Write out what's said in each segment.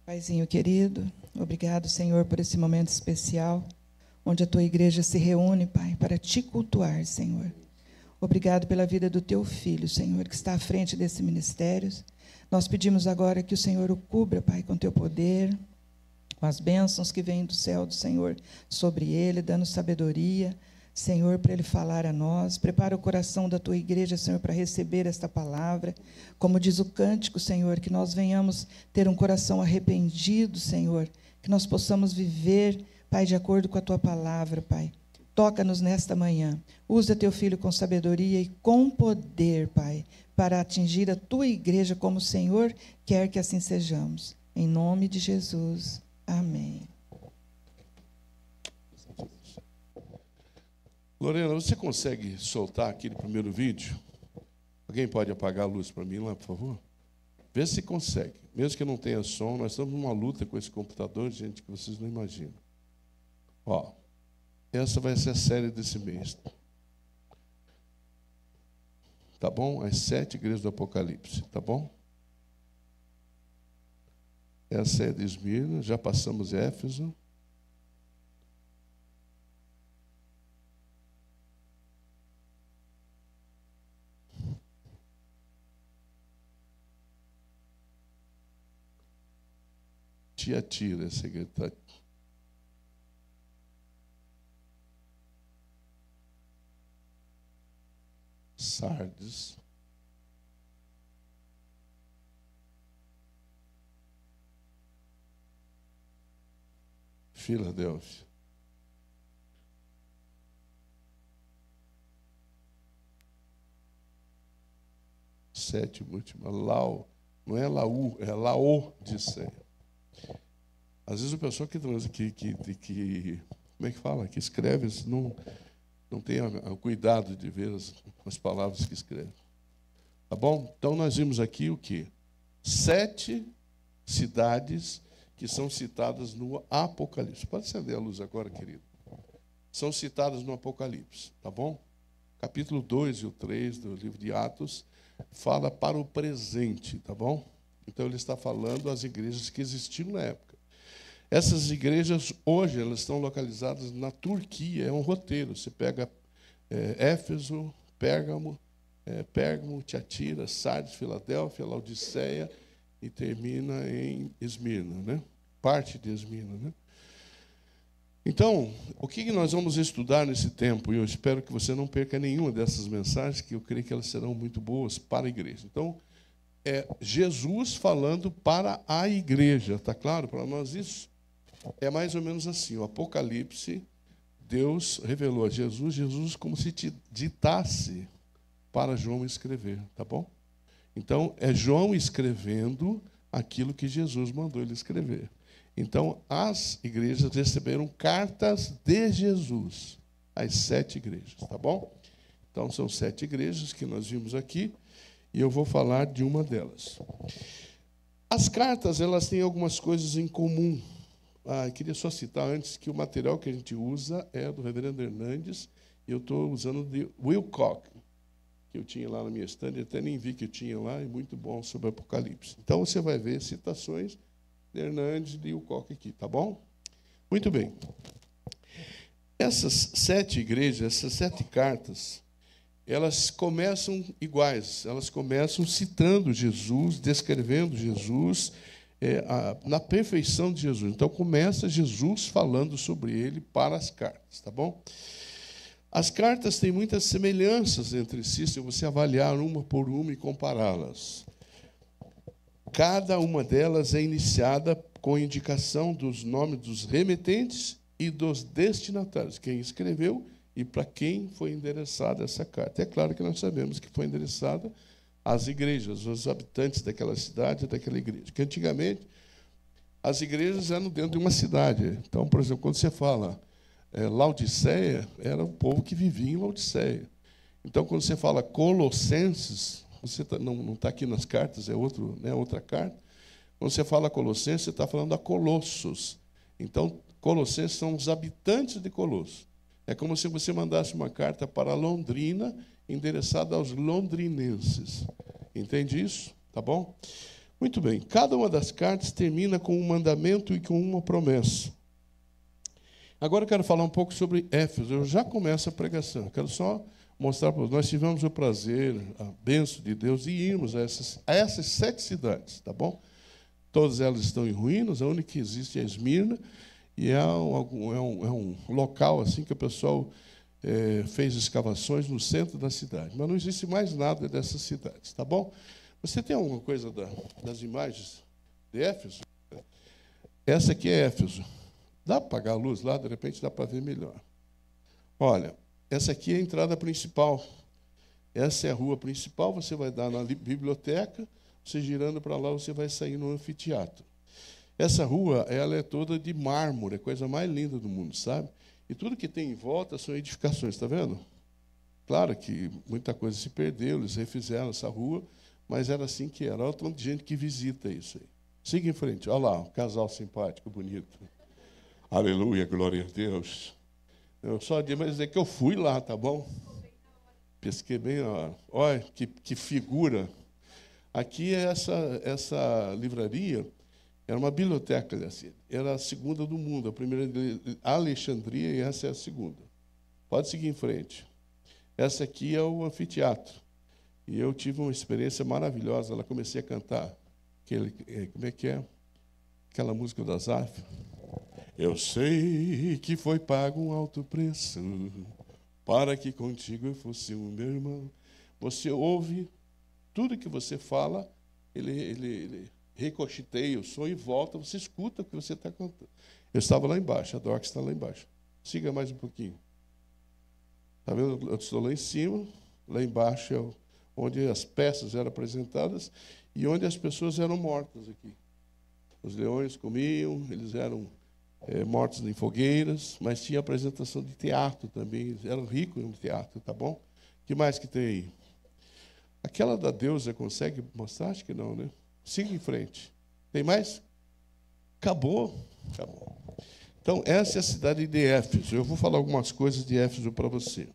Paizinho querido, obrigado, Senhor, por esse momento especial, onde a Tua igreja se reúne, Pai, para Te cultuar, Senhor. Obrigado pela vida do Teu Filho, Senhor, que está à frente desse ministério. Nós pedimos agora que o Senhor o cubra, Pai, com Teu poder, com as bênçãos que vêm do céu do Senhor sobre ele, dando sabedoria, Senhor, para ele falar a nós. Prepara o coração da Tua igreja, Senhor, para receber esta palavra. Como diz o cântico, Senhor, que nós venhamos ter um coração arrependido, Senhor, que nós possamos viver, Pai, de acordo com a Tua palavra, Pai. Toca-nos nesta manhã. Usa Teu Filho com sabedoria e com poder, Pai, para atingir a Tua igreja como o Senhor quer que assim sejamos. Em nome de Jesus. Amém. Lorena, você consegue soltar aquele primeiro vídeo? Alguém pode apagar a luz para mim lá, por favor? Vê se consegue. Mesmo que não tenha som, nós estamos numa luta com esse computador, gente, que vocês não imaginam. Ó, essa vai ser a série desse mês. Tá bom? As 7 igrejas do Apocalipse, tá bom? Essa é de Esmirna, já passamos Éfeso. Tiatira, essa igreja está. Sardes. Filadélfia. Sétima, última, Lau. Não é Laú, é Laodiceia. Às vezes o pessoal que como é que fala? Que escreve, não tem o cuidado de ver as palavras que escreve. Tá bom? Então nós vimos aqui o quê? 7 cidades que são citadas no Apocalipse. Pode acender a luz agora, querido. São citadas no Apocalipse, tá bom? Capítulo 2 e o 3 do livro de Atos fala para o presente, tá bom? Então ele está falando às igrejas que existiam na época. Essas igrejas, hoje, elas estão localizadas na Turquia, é um roteiro. Você pega Éfeso, Pérgamo, Tiatira, Sardes, Filadélfia, Laodiceia e termina em Esmirna, né? Parte de Esmirna, né? Então, o que nós vamos estudar nesse tempo? E eu espero que você não perca nenhuma dessas mensagens, que eu creio que elas serão muito boas para a igreja. Então, é Jesus falando para a igreja, está claro para nós isso? É mais ou menos assim, o Apocalipse, Deus revelou a Jesus como se te ditasse para João escrever, tá bom? Então, é João escrevendo aquilo que Jesus mandou ele escrever. Então, as igrejas receberam cartas de Jesus, as 7 igrejas, tá bom? Então, são 7 igrejas que nós vimos aqui, e eu vou falar de uma delas. As cartas, elas têm algumas coisas em comum. Eu queria só citar antes que o material que a gente usa é do reverendo Hernandes, e eu estou usando de Wilcock, que eu tinha lá na minha estante, até nem vi que eu tinha lá, e muito bom sobre Apocalipse. Então, você vai ver citações de Hernandes e de Wilcock aqui, tá bom? Muito bem. Essas 7 igrejas, essas 7 cartas, elas começam iguais, elas começam citando Jesus, descrevendo Jesus, na perfeição de Jesus. Então, começa Jesus falando sobre ele para as cartas, tá bom? As cartas têm muitas semelhanças entre si, se você avaliar uma por uma e compará-las. Cada uma delas é iniciada com indicação dos nomes dos remetentes e dos destinatários, quem escreveu e para quem foi endereçada essa carta. É claro que nós sabemos que foi endereçada às igrejas, aos habitantes daquela cidade, daquela igreja. Porque antigamente as igrejas eram dentro de uma cidade. Então, por exemplo, quando você fala Laodiceia, era o povo que vivia em Laodiceia. Então, quando você fala Colossenses, você não está aqui nas cartas, é outra carta. Quando você fala Colossenses, você está falando a Colossos. Então, Colossenses são os habitantes de Colosso. É como se você mandasse uma carta para Londrina, endereçada aos londrinenses. Entende isso? Tá bom? Muito bem, cada uma das cartas termina com um mandamento e com uma promessa. Agora eu quero falar um pouco sobre Éfeso. Eu já começo a pregação. Eu quero só mostrar para vocês. Nós tivemos o prazer, a bênção de Deus, de irmos a essas 7 cidades, tá bom? Todas elas estão em ruínas, a única que existe é Esmirna, e é um local assim que o pessoal fez escavações no centro da cidade. Mas não existe mais nada dessas cidades, tá bom? Você tem alguma coisa das imagens de Éfeso? Essa aqui é Éfeso. Dá para apagar a luz lá? De repente dá para ver melhor. Olha, essa aqui é a entrada principal. Essa é a rua principal, você vai dar na biblioteca, você girando para lá, você vai sair no anfiteatro. Essa rua, ela é toda de mármore, é a coisa mais linda do mundo, sabe? E tudo que tem em volta são edificações, está vendo? Claro que muita coisa se perdeu, eles refizeram essa rua, mas era assim que era. Olha o tanto de gente que visita isso aí. Siga em frente. Olha lá, um casal simpático, bonito. Aleluia, glória a Deus. Eu só dizer que eu fui lá, tá bom? Pesquei bem na hora. Olha, que figura. Aqui é essa livraria, era uma biblioteca, assim, era a segunda do mundo. A primeira de Alexandria e essa é a segunda. Pode seguir em frente. Essa aqui é o anfiteatro. E eu tive uma experiência maravilhosa. Lá comecei a cantar. Como é que é? Aquela música do Asaf. Eu sei que foi pago um alto preço para que contigo eu fosse um meu irmão. Você ouve tudo que você fala, ele ricocheteia o som e volta, você escuta o que você está cantando. Eu estava lá embaixo, a Doc está lá embaixo. Siga mais um pouquinho. Está vendo? Eu estou lá em cima, lá embaixo é onde as peças eram apresentadas e onde as pessoas eram mortas aqui. Os leões comiam, eles eram mortos em fogueiras, mas tinha apresentação de teatro também, eles eram ricos no teatro, tá bom? O que mais que tem aí? Aquela da deusa consegue mostrar? Acho que não, né? Siga em frente. Tem mais? Acabou. Acabou. Então, essa é a cidade de Éfeso. Eu vou falar algumas coisas de Éfeso para você.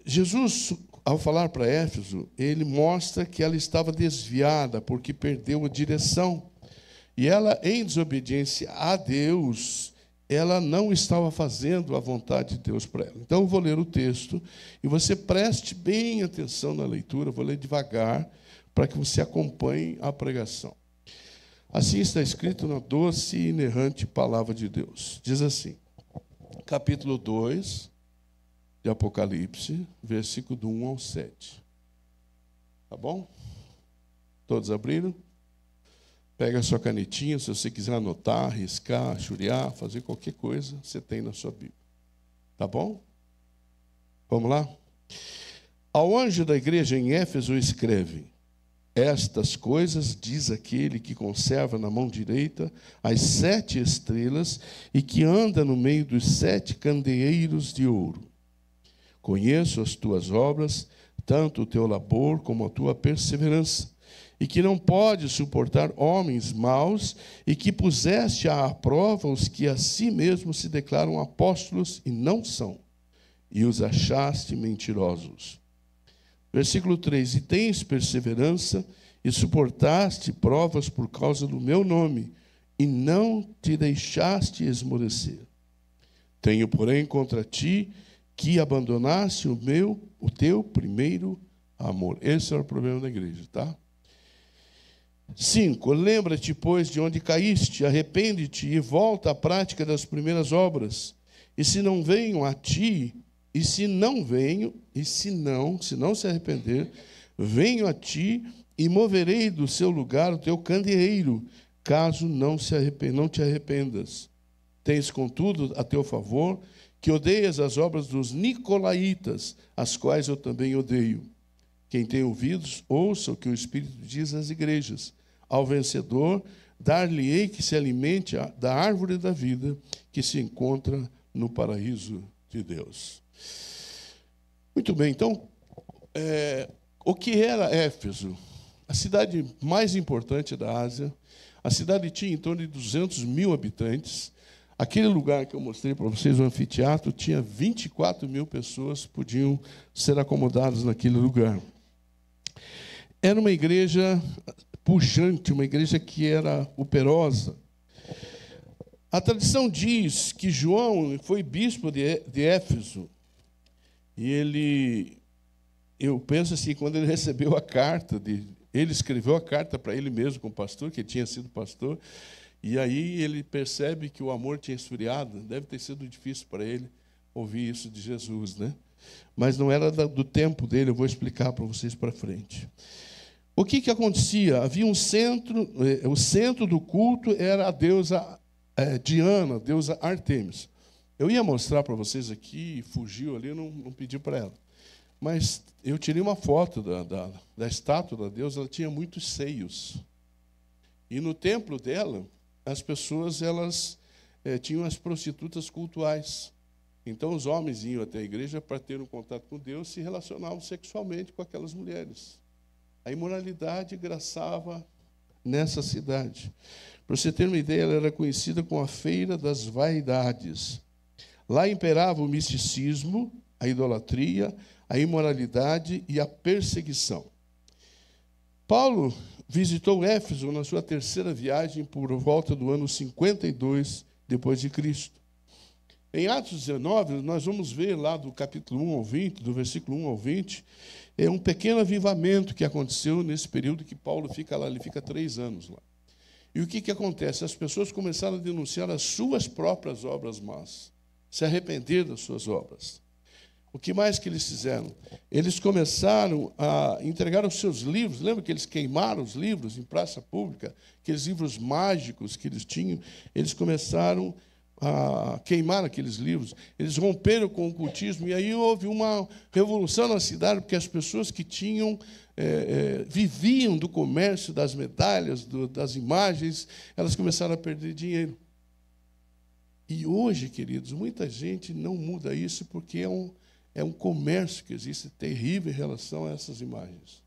Jesus, ao falar para Éfeso, ele mostra que ela estava desviada, porque perdeu a direção. E ela, em desobediência a Deus, ela não estava fazendo a vontade de Deus para ela. Então, eu vou ler o texto, e você preste bem atenção na leitura, eu vou ler devagar, para que você acompanhe a pregação. Assim está escrito na doce e inerrante palavra de Deus. Diz assim, capítulo 2 de Apocalipse, versículo do 1 ao 7. Tá bom? Todos abriram? Pega a sua canetinha, se você quiser anotar, riscar, churear, fazer qualquer coisa, você tem na sua Bíblia. Tá bom? Vamos lá? Ao anjo da igreja em Éfeso escreve: estas coisas diz aquele que conserva na mão direita as 7 estrelas e que anda no meio dos 7 candeeiros de ouro. Conheço as tuas obras, tanto o teu labor como a tua perseverança, e que não pode suportar homens maus, e que puseste à prova os que a si mesmos se declaram apóstolos e não são, e os achaste mentirosos. Versículo 3, e tens perseverança, e suportaste provas por causa do meu nome, e não te deixaste esmorecer. Tenho, porém, contra ti, que abandonaste o teu primeiro amor. Esse é o problema da igreja, tá? 5. Lembra-te, pois, de onde caíste, arrepende-te e volta à prática das primeiras obras. E se não venho a ti, se não se arrepender, venho a ti e moverei do seu lugar o teu candeeiro, caso não te arrependas. Tens, contudo, a teu favor, que odeias as obras dos nicolaítas, as quais eu também odeio. Quem tem ouvidos, ouça o que o Espírito diz às igrejas. Ao vencedor, dar-lhe-ei que se alimente da árvore da vida, que se encontra no paraíso de Deus. Muito bem, então, o que era Éfeso? A cidade mais importante da Ásia. A cidade tinha em torno de 200 mil habitantes. Aquele lugar que eu mostrei para vocês, o anfiteatro, tinha 24 mil pessoas que podiam ser acomodadas naquele lugar. era uma igreja pujante, uma igreja que era operosa. A tradição diz que João foi bispo de Éfeso, e eu penso assim, quando ele recebeu a carta, ele escreveu a carta para ele mesmo, como pastor, que tinha sido pastor, e aí ele percebe que o amor tinha esfriado. Deve ter sido difícil para ele ouvir isso de Jesus, né? Mas não era do tempo dele, eu vou explicar para vocês para frente. O que acontecia? Havia um centro, o centro do culto era a deusa Diana, a deusa Artemis. Eu ia mostrar para vocês aqui, fugiu ali, não pedi para ela. Mas eu tirei uma foto da estátua da deusa, ela tinha muitos seios. E no templo dela, as pessoas tinham as prostitutas cultuais. Então os homens iam até a igreja para ter um contato com Deus, se relacionavam sexualmente com aquelas mulheres. A imoralidade graçava nessa cidade. Para você ter uma ideia, ela era conhecida como a Feira das Vaidades. Lá imperava o misticismo, a idolatria, a imoralidade e a perseguição. Paulo visitou Éfeso na sua terceira viagem por volta do ano 52 depois de Cristo. Em Atos 19, nós vamos ver lá do capítulo 1 ao 20, do versículo 1 ao 20, um pequeno avivamento que aconteceu nesse período que Paulo fica lá, ele fica 3 anos lá. E o que acontece? As pessoas começaram a denunciar as suas próprias obras más, se arrepender das suas obras. O que mais que eles fizeram? Eles começaram a entregar os seus livros. Lembra que eles queimaram os livros em praça pública? Aqueles livros mágicos que eles tinham, eles começaram a queimar aqueles livros. Eles romperam com o cultismo, e aí houve uma revolução na cidade, porque as pessoas que viviam do comércio das medalhas, das imagens, elas começaram a perder dinheiro. E hoje, queridos, muita gente não muda isso porque é um comércio que existe terrível em relação a essas imagens.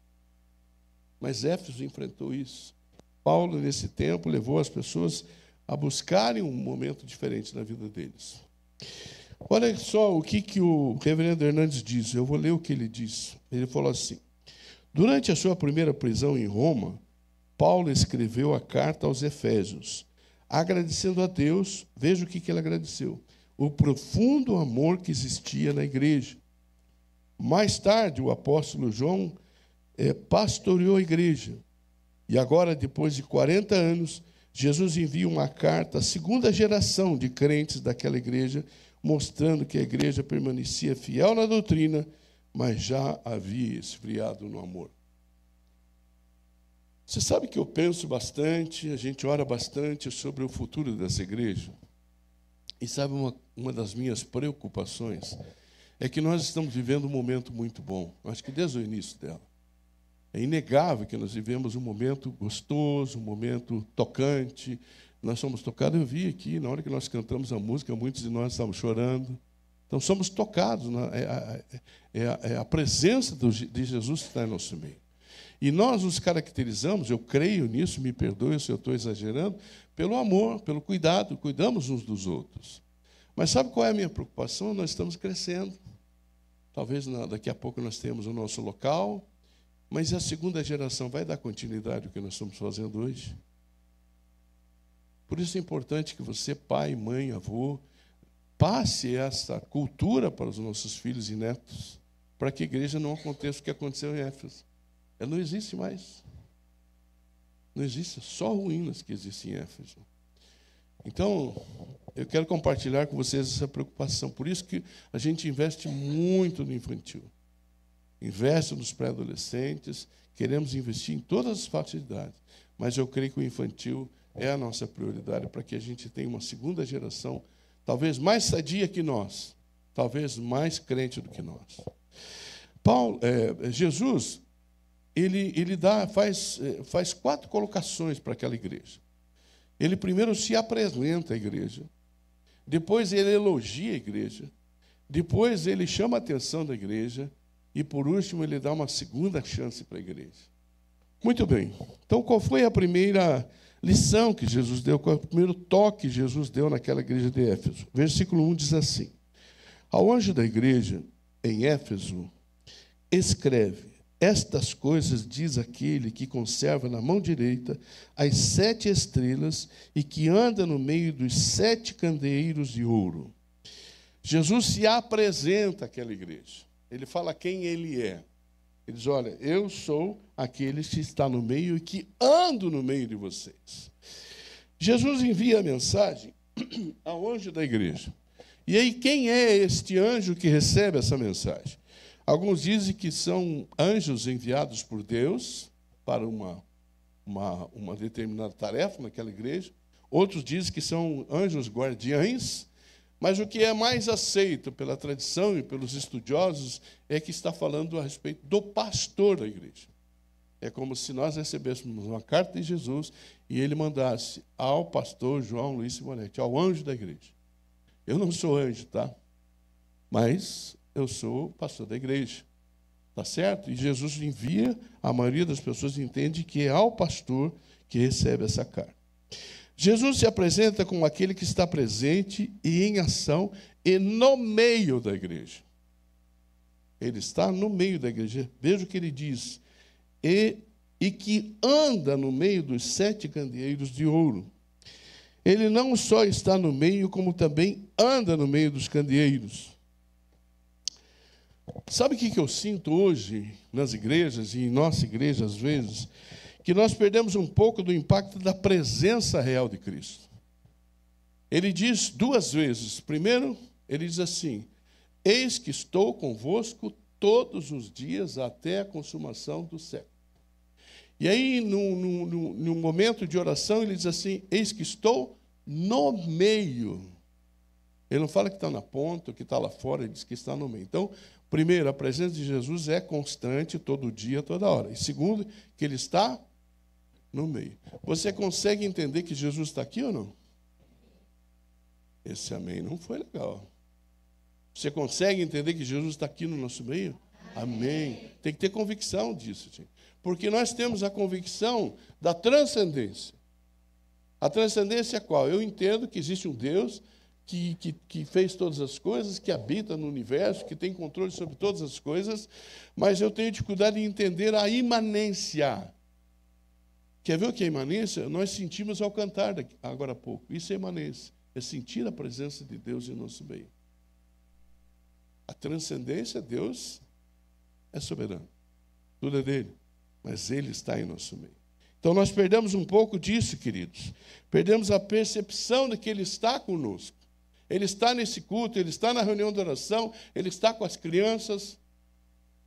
Mas Éfeso enfrentou isso. Paulo, nesse tempo, levou as pessoas a buscarem um momento diferente na vida deles. Olha só o que o reverendo Hernandes diz. Eu vou ler o que ele diz. Ele falou assim: durante a sua primeira prisão em Roma, Paulo escreveu a carta aos Efésios, agradecendo a Deus. Veja o que ele agradeceu: o profundo amor que existia na igreja. Mais tarde, o apóstolo João pastoreou a igreja. E agora, depois de 40 anos, Jesus envia uma carta à segunda geração de crentes daquela igreja, mostrando que a igreja permanecia fiel na doutrina, mas já havia esfriado no amor. Você sabe que eu penso bastante, a gente ora bastante sobre o futuro dessa igreja. E sabe uma das minhas preocupações? É que nós estamos vivendo um momento muito bom, acho que desde o início dela. É inegável que nós vivemos um momento gostoso, um momento tocante. Nós somos tocados, eu vi aqui, na hora que nós cantamos a música, muitos de nós estavam chorando. Então, somos tocados. É a presença de Jesus que está em nosso meio. E nós nos caracterizamos, eu creio nisso, me perdoe se eu estou exagerando, pelo amor, pelo cuidado, cuidamos uns dos outros. Mas sabe qual é a minha preocupação? Nós estamos crescendo. Talvez daqui a pouco nós tenhamos o nosso local, mas a segunda geração vai dar continuidade ao que nós estamos fazendo hoje? Por isso é importante que você, pai, mãe, avô, passe essa cultura para os nossos filhos e netos, para que a igreja não aconteça o que aconteceu em Éfeso. Ela não existe mais. Não existe, só ruínas que existem em Éfeso. Então, eu quero compartilhar com vocês essa preocupação. Por isso que a gente investe muito no infantil. Investe nos pré-adolescentes, queremos investir em todas as faixas de idade. Mas eu creio que o infantil é a nossa prioridade para que a gente tenha uma segunda geração, talvez mais sadia que nós, talvez mais crente do que nós. Jesus, ele faz 4 colocações para aquela igreja. Ele primeiro se apresenta à igreja, depois ele elogia a igreja, depois ele chama a atenção da igreja e, por último, ele dá uma segunda chance para a igreja. Muito bem. Então, qual foi a primeira lição que Jesus deu, qual é o primeiro toque que Jesus deu naquela igreja de Éfeso? Versículo 1 diz assim: ao anjo da igreja em Éfeso, escreve: Estas coisas diz aquele que conserva na mão direita as 7 estrelas e que anda no meio dos 7 candeeiros de ouro. Jesus se apresenta àquela igreja. Ele fala quem ele é. Ele diz, olha, eu sou aquele que está no meio e que ando no meio de vocês. Jesus envia a mensagem ao anjo da igreja. E aí, quem é este anjo que recebe essa mensagem? Alguns dizem que são anjos enviados por Deus para uma determinada tarefa naquela igreja. Outros dizem que são anjos guardiães. Mas o que é mais aceito pela tradição e pelos estudiosos é que está falando a respeito do pastor da igreja. É como se nós recebêssemos uma carta de Jesus e ele mandasse ao pastor João Luiz Simonetti, ao anjo da igreja. Eu não sou anjo, tá? Mas eu sou pastor da igreja. Tá certo? E Jesus envia, a maioria das pessoas entende que é ao pastor que recebe essa carta. Jesus se apresenta como aquele que está presente e em ação e no meio da igreja. Ele está no meio da igreja. Veja o que ele diz. E que anda no meio dos 7 candeeiros de ouro. Ele não só está no meio, como também anda no meio dos candeeiros. Sabe o que eu sinto hoje nas igrejas, e em nossa igreja às vezes? Que nós perdemos um pouco do impacto da presença real de Cristo. Ele diz 2 vezes. Primeiro, ele diz assim, eis que estou convosco todos os dias até a consumação do século. E aí, num momento de oração, ele diz assim, eis que estou no meio. Ele não fala que está na ponta, que está lá fora, ele diz que está no meio. Então, primeiro, a presença de Jesus é constante, todo dia, toda hora. E segundo, que ele está no meio. Você consegue entender que Jesus está aqui ou não? Esse amém não foi legal. Você consegue entender que Jesus está aqui no nosso meio? Amém. Tem que ter convicção disso, gente. Porque nós temos a convicção da transcendência. A transcendência é qual? Eu entendo que existe um Deus que fez todas as coisas, que habita no universo, que tem controle sobre todas as coisas, mas eu tenho dificuldade em entender a imanência. Quer ver o que é imanência? Nós sentimos ao cantar agora há pouco. Isso é imanência. É sentir a presença de Deus em nosso meio. A transcendência, Deus é soberano. Tudo é dele. Mas ele está em nosso meio. Então nós perdemos um pouco disso, queridos. Perdemos a percepção de que ele está conosco. Ele está nesse culto, ele está na reunião de oração, ele está com as crianças.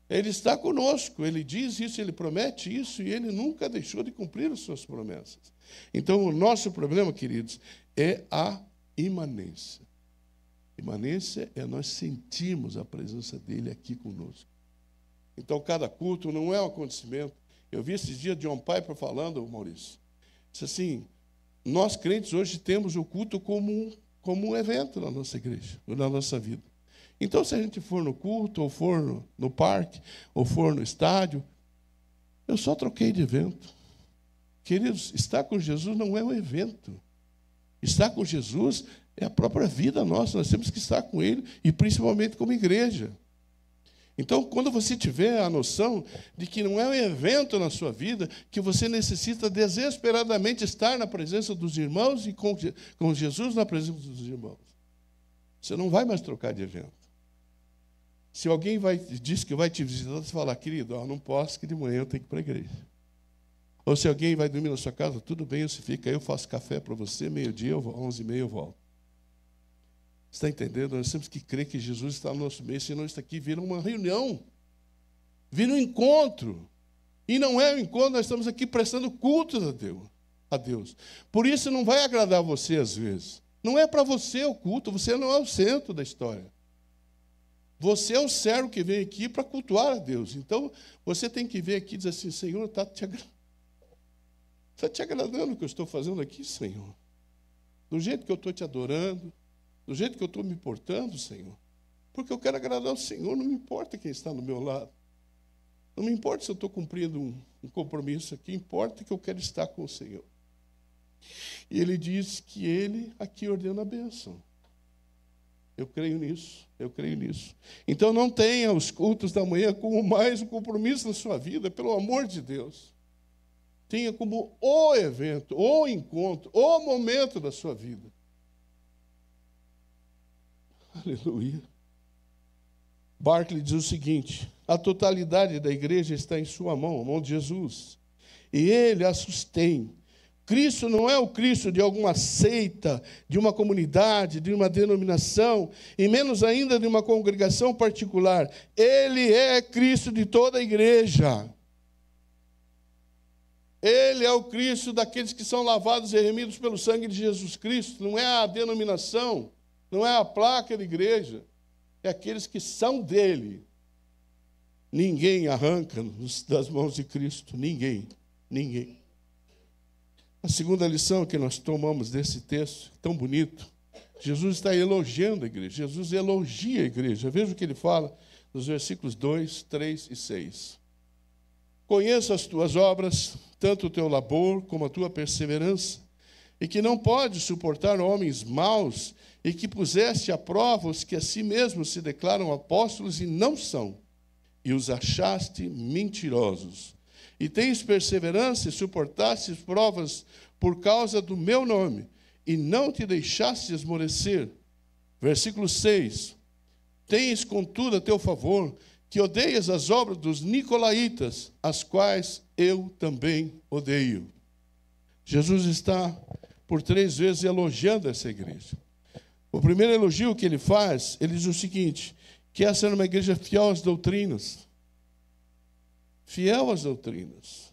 Ele está conosco, ele diz isso, ele promete isso, e ele nunca deixou de cumprir as suas promessas. Então, o nosso problema, queridos, é a imanência. Imanência é nós sentirmos a presença dele aqui conosco. Então, cada culto não é um acontecimento. Eu vi esses dias John Piper falando, Maurício, disse assim, nós crentes hoje temos o culto como um evento na nossa igreja, na nossa vida. Então, se a gente for no culto, ou for no parque, ou for no estádio, eu só troquei de evento. Queridos, estar com Jesus não é um evento. Estar com Jesus é a própria vida nossa. Nós temos que estar com Ele, e principalmente como igreja. Então, quando você tiver a noção de que não é um evento na sua vida, que você necessita desesperadamente estar na presença dos irmãos e com Jesus na presença dos irmãos, você não vai mais trocar de evento. Se alguém diz que vai te visitar, você fala, querido, não posso, que de manhã eu tenho que ir para a igreja. Ou se alguém vai dormir na sua casa, tudo bem, você fica aí, eu faço café para você, meio-dia, 11h30 eu volto. Você está entendendo? Nós temos que crer que Jesus está no nosso meio, senão isso aqui vira uma reunião, vira um encontro. E não é um encontro, nós estamos aqui prestando culto a Deus. Por isso não vai agradar você às vezes. Não é para você o culto, você não é o centro da história. Você é o servo que vem aqui para cultuar a Deus. Então, você tem que vir aqui e dizer assim, Senhor, está te agradando o que eu estou fazendo aqui, Senhor? Do jeito que eu estou te adorando, do jeito que eu estou me portando, Senhor. Porque eu quero agradar o Senhor, não me importa quem está no meu lado. Não me importa se eu estou cumprindo um compromisso aqui, importa que eu quero estar com o Senhor. E ele diz que ele aqui ordena a bênção. Eu creio nisso, eu creio nisso. Então não tenha os cultos da manhã como mais um compromisso na sua vida, pelo amor de Deus. Tenha como o evento, o encontro, o momento da sua vida. Aleluia. Barclay diz o seguinte: a totalidade da igreja está em sua mão, a mão de Jesus. E ele a sustém. Cristo não é o Cristo de alguma seita, de uma comunidade, de uma denominação, e menos ainda de uma congregação particular. Ele é Cristo de toda a igreja. Ele é o Cristo daqueles que são lavados e remidos pelo sangue de Jesus Cristo. Não é a denominação, não é a placa da igreja. É aqueles que são dele. Ninguém arranca das mãos de Cristo. Ninguém. Ninguém. A segunda lição que nós tomamos desse texto, tão bonito, Jesus está elogiando a igreja. Jesus elogia a igreja. Veja o que ele fala nos versículos 2, 3 e 6. Conheço as tuas obras, tanto o teu labor como a tua perseverança, e que não podes suportar homens maus, e que puseste à prova os que a si mesmos se declaram apóstolos e não são, e os achaste mentirosos. E tens perseverança e suportaste provas por causa do meu nome, e não te deixaste esmorecer. Versículo 6. Tens, contudo, a teu favor, que odeias as obras dos nicolaítas, as quais eu também odeio. Jesus está, por 3 vezes, elogiando essa igreja. O primeiro elogio que ele faz, ele diz o seguinte: que essa era uma igreja fiel às doutrinas. Fiel às doutrinas.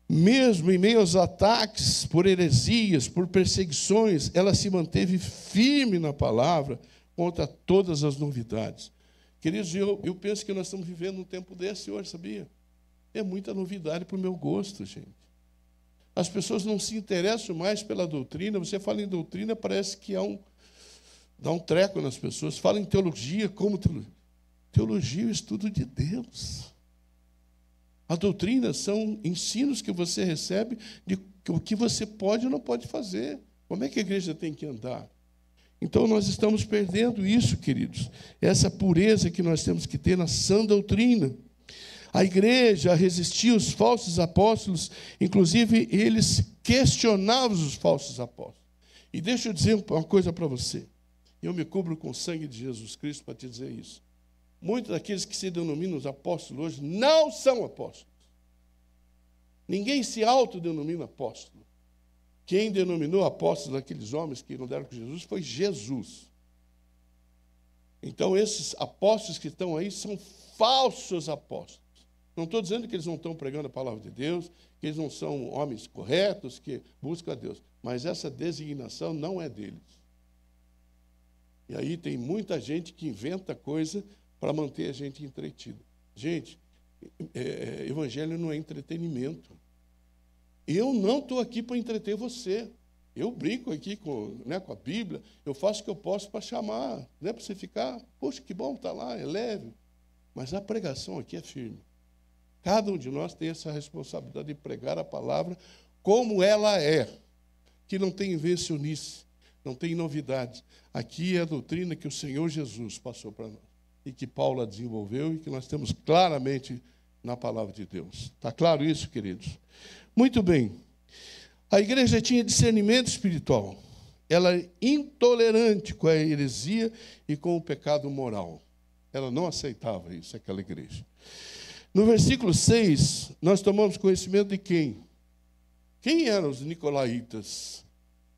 Mesmo em meio aos ataques por heresias, por perseguições, ela se manteve firme na palavra contra todas as novidades. Queridos, eu penso que nós estamos vivendo um tempo desse hoje, sabia? É muita novidade para o meu gosto, gente. As pessoas não se interessam mais pela doutrina. Você fala em doutrina, parece que dá um treco nas pessoas. Fala em teologia, como teologia? Teologia é o estudo de Deus. A doutrina são ensinos que você recebe de o que você pode ou não pode fazer. Como é que a igreja tem que andar? Então, nós estamos perdendo isso, queridos. Essa pureza que nós temos que ter na sã doutrina. A igreja resistia aos falsos apóstolos, inclusive eles questionavam os falsos apóstolos. E deixa eu dizer uma coisa para você. Eu me cubro com o sangue de Jesus Cristo para te dizer isso. Muitos daqueles que se denominam os apóstolos hoje não são apóstolos. Ninguém se autodenomina apóstolo. Quem denominou apóstolos aqueles homens que andaram com Jesus foi Jesus. Então, esses apóstolos que estão aí são falsos apóstolos. Não estou dizendo que eles não estão pregando a palavra de Deus, que eles não são homens corretos, que buscam a Deus. Mas essa designação não é deles. E aí tem muita gente que inventa coisa para manter a gente entretido. Gente, evangelho não é entretenimento. Eu não estou aqui para entreter você. Eu brinco aqui com a Bíblia, eu faço o que eu posso para chamar, para você ficar, poxa, que bom, está lá, é leve. Mas a pregação aqui é firme. Cada um de nós tem essa responsabilidade de pregar a palavra como ela é, que não tem invencionice, não tem novidades. Aqui é a doutrina que o Senhor Jesus passou para nós, e que Paulo desenvolveu, e que nós temos claramente na palavra de Deus. Está claro isso, queridos? Muito bem. A igreja tinha discernimento espiritual. Ela é intolerante com a heresia e com o pecado moral. Ela não aceitava isso, aquela igreja. No versículo 6, nós tomamos conhecimento de quem? Quem eram os nicolaítas?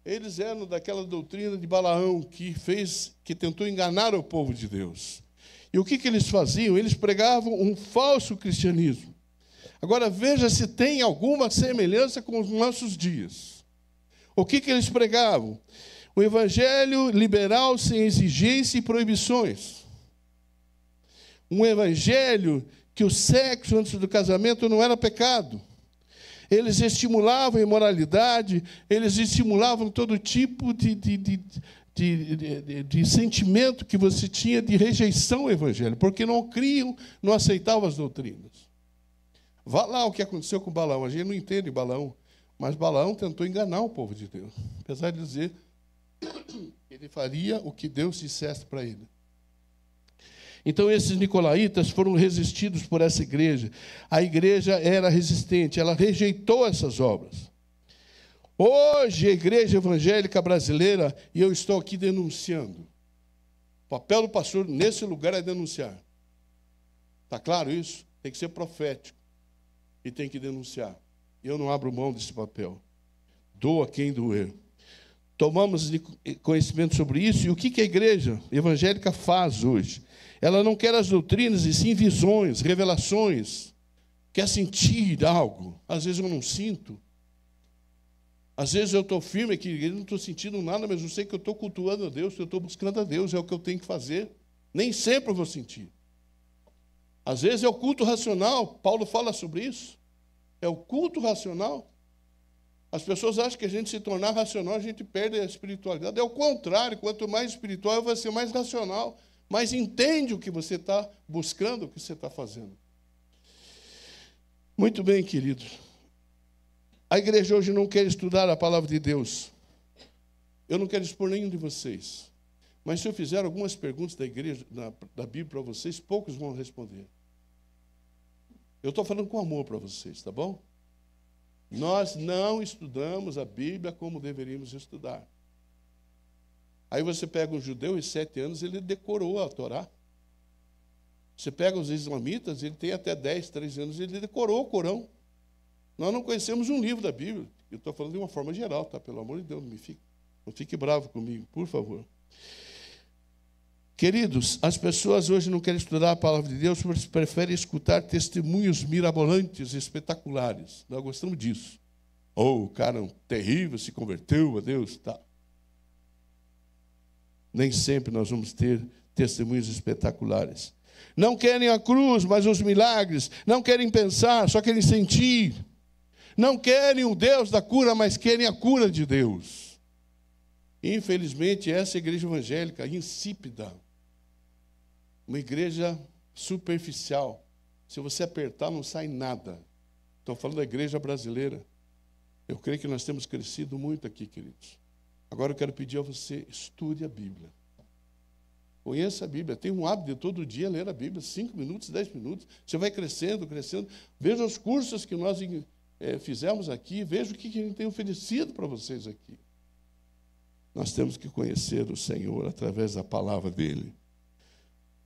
Eles eram daquela doutrina de Balaão que tentou enganar o povo de Deus. E o que eles faziam? Eles pregavam um falso cristianismo. Agora, veja se tem alguma semelhança com os nossos dias. O que eles pregavam? O evangelho liberal sem exigência e proibições. Um evangelho que o sexo antes do casamento não era pecado. Eles estimulavam a imoralidade, eles estimulavam todo tipo de sentimento que você tinha de rejeição ao evangelho, porque não criam, não aceitavam as doutrinas. Vá lá o que aconteceu com Balaão. A gente não entende Balaão, mas Balaão tentou enganar o povo de Deus. Apesar de dizer que Ele faria o que Deus dissesse para ele. Então, esses nicolaítas foram resistidos por essa igreja. A igreja era resistente, ela rejeitou essas obras. Hoje, a igreja evangélica brasileira, e eu estou aqui denunciando, o papel do pastor nesse lugar é denunciar. Está claro isso? Tem que ser profético e tem que denunciar. Eu não abro mão desse papel. Doa quem doer. Tomamos conhecimento sobre isso, e o que a igreja evangélica faz hoje? Ela não quer as doutrinas, e sim visões, revelações. Quer sentir algo. Às vezes eu não sinto. Às vezes eu estou firme aqui, eu não estou sentindo nada, mas eu sei que eu estou cultuando a Deus, que eu estou buscando a Deus, é o que eu tenho que fazer. Nem sempre eu vou sentir. Às vezes é o culto racional, Paulo fala sobre isso. É o culto racional. As pessoas acham que a gente se tornar racional, a gente perde a espiritualidade. É o contrário, quanto mais espiritual, vai ser mais racional. Mas entende o que você está buscando, o que você está fazendo. Muito bem, queridos. A igreja hoje não quer estudar a palavra de Deus. Eu não quero expor nenhum de vocês. Mas se eu fizer algumas perguntas da igreja, da Bíblia para vocês, poucos vão responder. Eu estou falando com amor para vocês, tá bom? Nós não estudamos a Bíblia como deveríamos estudar. Aí você pega um judeu, em 7 anos, ele decorou a Torá. Você pega os islamitas, ele tem até 10, 13 anos, ele decorou o Corão. Nós não conhecemos um livro da Bíblia. Eu estou falando de uma forma geral, tá? Pelo amor de Deus, não fique bravo comigo, por favor. Queridos, as pessoas hoje não querem estudar a palavra de Deus, mas preferem escutar testemunhos mirabolantes, espetaculares. Nós gostamos disso. O cara terrível, se converteu a Deus, tá? Nem sempre nós vamos ter testemunhos espetaculares. Não querem a cruz, mas os milagres. Não querem pensar, só querem sentir. Não querem o Deus da cura, mas querem a cura de Deus. Infelizmente, essa igreja evangélica insípida, uma igreja superficial. Se você apertar, não sai nada. Estou falando da igreja brasileira. Eu creio que nós temos crescido muito aqui, queridos. Agora eu quero pedir a você, estude a Bíblia. Conheça a Bíblia. Tenha um hábito de todo dia ler a Bíblia, 5 minutos, 10 minutos. Você vai crescendo, crescendo. Veja os cursos que nós fizemos aqui. Veja o que a gente tem oferecido para vocês aqui. Nós temos que conhecer o Senhor através da palavra dEle.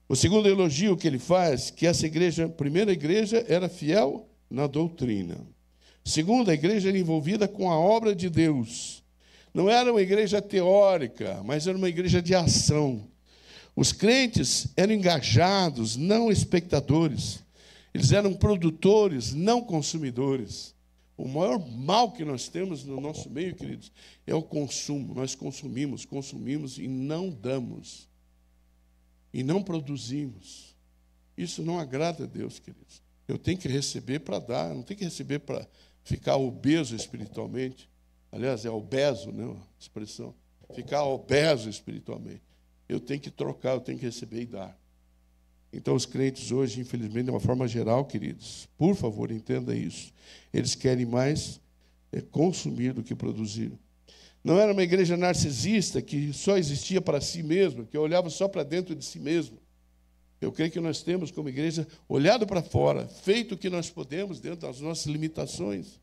O segundo elogio que ele faz, que essa igreja, a primeira igreja, era fiel na doutrina. Segunda, a igreja era envolvida com a obra de Deus. Não era uma igreja teórica, mas era uma igreja de ação. Os crentes eram engajados, não espectadores. Eles eram produtores, não consumidores. O maior mal que nós temos no nosso meio, queridos, é o consumo. Nós consumimos e não damos. E não produzimos. Isso não agrada a Deus, queridos. Eu tenho que receber para dar, não tenho que receber para ficar obeso espiritualmente. Aliás, é obeso, né, a expressão. Ficar obeso espiritualmente. Eu tenho que trocar, eu tenho que receber e dar. Então, os crentes hoje, infelizmente, de uma forma geral, queridos, por favor, entenda isso. Eles querem mais consumir do que produzir. Não era uma igreja narcisista que só existia para si mesma, que olhava só para dentro de si mesma. Eu creio que nós temos, como igreja, olhado para fora, feito o que nós podemos dentro das nossas limitações.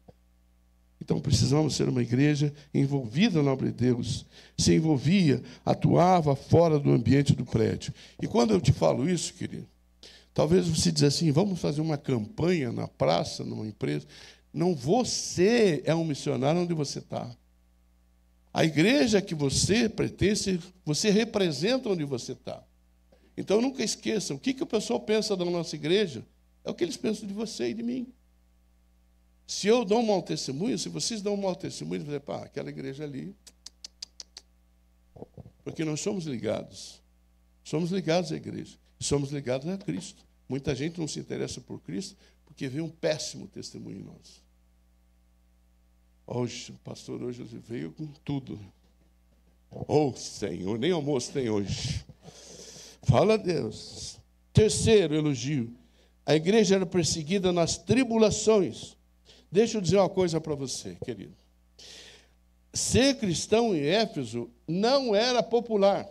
Então, precisamos ser uma igreja envolvida na obra de Deus. Se envolvia, atuava fora do ambiente do prédio. E quando eu te falo isso, querido, talvez você diz assim, vamos fazer uma campanha na praça, numa empresa. Não, você é um missionário onde você está. A igreja que você pertence, você representa onde você está. Então, nunca esqueça, o que o pessoal pensa da nossa igreja é o que eles pensam de você e de mim. Se eu dou um mau testemunho, se vocês dão um mau testemunho, você vai dizer, pá, aquela igreja ali. Porque nós somos ligados. Somos ligados à igreja. Somos ligados a Cristo. Muita gente não se interessa por Cristo porque vê um péssimo testemunho em nós. Hoje, o pastor hoje veio com tudo. Senhor, nem almoço tem hoje. Fala a Deus. Terceiro elogio. A igreja era perseguida nas tribulações. Deixa eu dizer uma coisa para você, querido. ser cristão em Éfeso não era popular.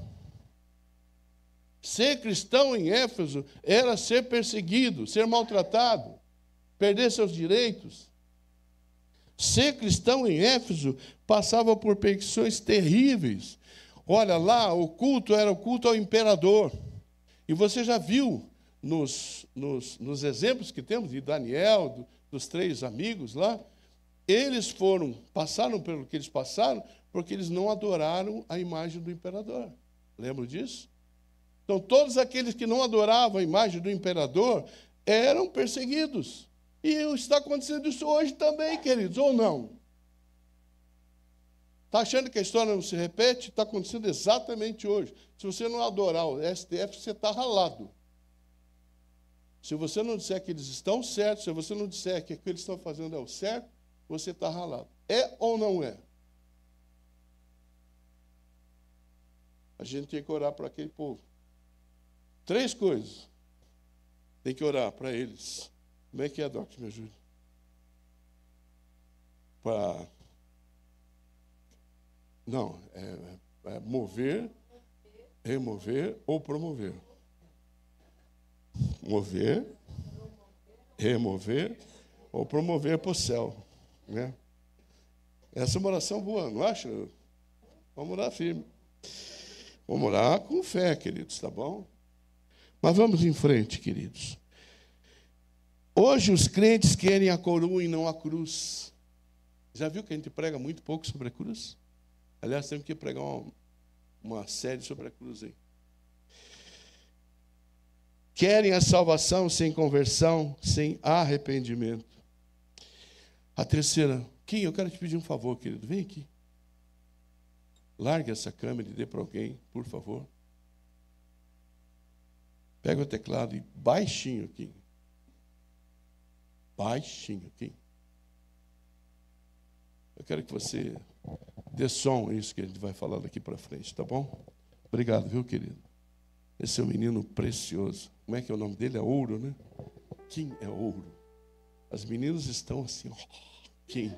Ser cristão em Éfeso era ser perseguido, ser maltratado, perder seus direitos. Ser cristão em Éfeso passava por perseguições terríveis. Olha, lá o culto era o culto ao imperador. E você já viu nos exemplos que temos de Daniel, dos 3 amigos lá, eles passaram pelo que eles passaram, porque eles não adoraram a imagem do imperador. Lembram disso? Então, todos aqueles que não adoravam a imagem do imperador eram perseguidos. E está acontecendo isso hoje também, queridos, ou não? Está achando que a história não se repete? Está acontecendo exatamente hoje. Se você não adorar o STF, você está ralado. Se você não disser que eles estão certos, se você não disser que o que eles estão fazendo é o certo, você está ralado. É ou não é? A gente tem que orar para aquele povo. 3 coisas. Tem que orar para eles. Como é que é, Doc? Me ajude. Não, é mover, remover ou promover. Mover, remover ou promover para o céu. Né? Essa é uma oração boa, não acha? Vamos orar firme. Vamos orar com fé, queridos, tá bom? Mas vamos em frente, queridos. Hoje os crentes querem a coroa e não a cruz. Já viu que a gente prega muito pouco sobre a cruz? Aliás, temos que pregar uma série sobre a cruz aí. Querem a salvação sem conversão, sem arrependimento. A terceira, Kim, eu quero te pedir um favor, querido. Vem aqui. Largue essa câmera e dê para alguém, por favor. Pega o teclado e baixinho, Kim. Baixinho, Kim. Eu quero que você dê som a isso que a gente vai falar daqui para frente, tá bom? Obrigado, viu, querido? Esse é um menino precioso. Como é que é o nome dele? É Ouro, né? Kim é Ouro. As meninas estão assim, ó. Kim.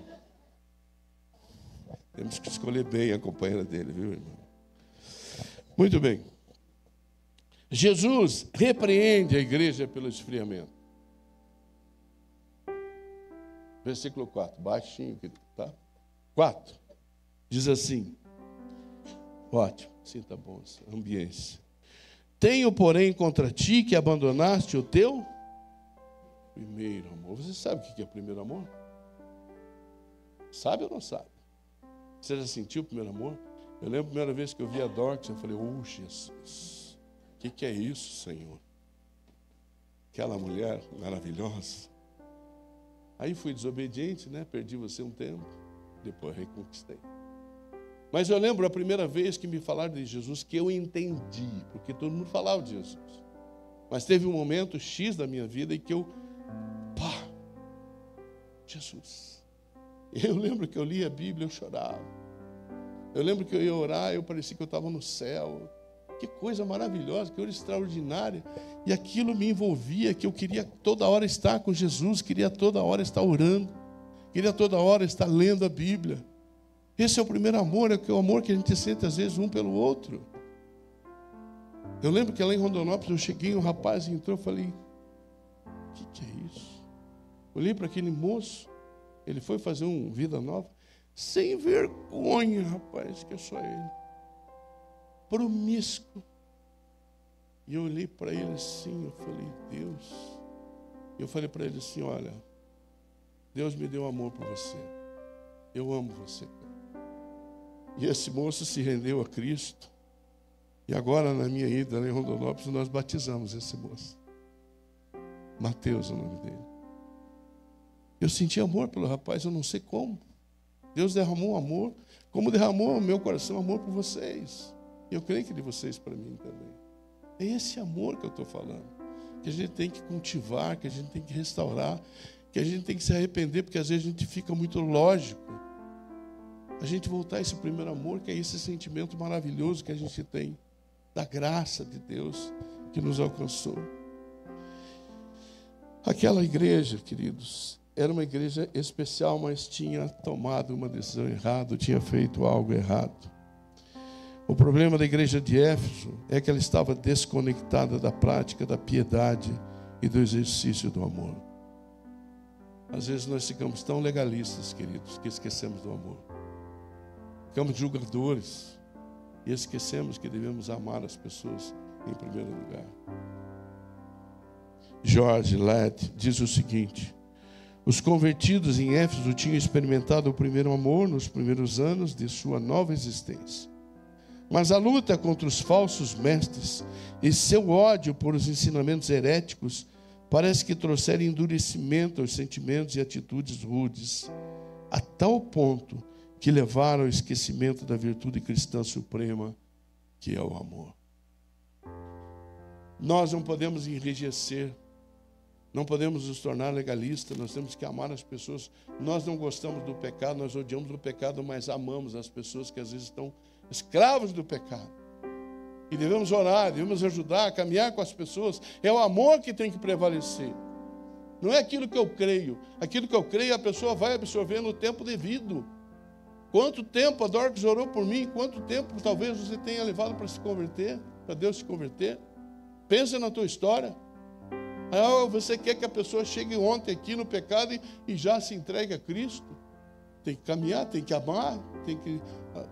Temos que escolher bem a companheira dele, viu, irmão? Muito bem. Jesus repreende a igreja pelo esfriamento. Versículo 4, baixinho, tá? 4. Diz assim, ótimo, sim, tá bom, ambiência. Tenho, porém, contra ti que abandonaste o teu primeiro amor. Você sabe o que é o primeiro amor? Sabe ou não sabe? Você já sentiu o primeiro amor? Eu lembro a primeira vez que eu vi a Dorcas, eu falei, oh, Jesus, o que é isso, Senhor? Aquela mulher maravilhosa. Aí fui desobediente, né? Perdi você um tempo, depois reconquistei. Mas eu lembro a primeira vez que me falaram de Jesus que eu entendi, porque todo mundo falava de Jesus. Mas teve um momento X da minha vida em que eu, Jesus. Eu lembro que eu lia a Bíblia, eu chorava. Eu lembro que eu ia orar, eu parecia que eu estava no céu. Que coisa maravilhosa, que coisa extraordinária. E aquilo me envolvia, que eu queria toda hora estar com Jesus, queria toda hora estar orando, queria toda hora estar lendo a Bíblia. Esse é o primeiro amor, é o amor que a gente sente às vezes um pelo outro. Eu lembro que lá em Rondonópolis eu cheguei, um rapaz entrou, eu falei, o que é isso? Olhei para aquele moço, ele foi fazer um Vida Nova, sem vergonha, rapaz, que é só ele. Promíscuo. E eu olhei para ele assim, eu falei, Deus. Eu falei para ele assim, olha, Deus me deu amor por você. Eu amo você. E esse moço se rendeu a Cristo. E agora, na minha ida lá em Rondonópolis, nós batizamos esse moço. Mateus é o nome dele. Eu senti amor pelo rapaz, eu não sei como. Deus derramou amor, como derramou no meu coração amor por vocês. E eu creio que de vocês para mim também. É esse amor que eu estou falando. Que a gente tem que cultivar, que a gente tem que restaurar, que a gente tem que se arrepender, porque às vezes a gente fica muito lógico. A gente voltar a esse primeiro amor, que é esse sentimento maravilhoso que a gente tem, da graça de Deus que nos alcançou. Aquela igreja, queridos, era uma igreja especial, mas tinha tomado uma decisão errada, tinha feito algo errado. O problema da igreja de Éfeso é que ela estava desconectada da prática da piedade e do exercício do amor. Às vezes nós ficamos tão legalistas, queridos, que esquecemos do amor. Ficamos julgadores e esquecemos que devemos amar as pessoas em primeiro lugar. George Lett diz o seguinte: os convertidos em Éfeso tinham experimentado o primeiro amor nos primeiros anos de sua nova existência. Mas a luta contra os falsos mestres e seu ódio por os ensinamentos heréticos parece que trouxeram endurecimento aos sentimentos e atitudes rudes, a tal ponto que levaram ao esquecimento da virtude cristã suprema, que é o amor. Nós não podemos enrijecer, não podemos nos tornar legalistas, nós temos que amar as pessoas. Nós não gostamos do pecado, nós odiamos o pecado, mas amamos as pessoas que às vezes estão escravos do pecado. E devemos orar, devemos ajudar, caminhar com as pessoas. É o amor que tem que prevalecer. Não é aquilo que eu creio. Aquilo que eu creio a pessoa vai absorver no tempo devido. Quanto tempo a Dorcas orou por mim? Quanto tempo talvez você tenha levado para se converter? Para Deus se converter? Pensa na tua história. Você quer que a pessoa chegue ontem aqui no pecado e já se entregue a Cristo? Tem que caminhar, tem que amar, tem que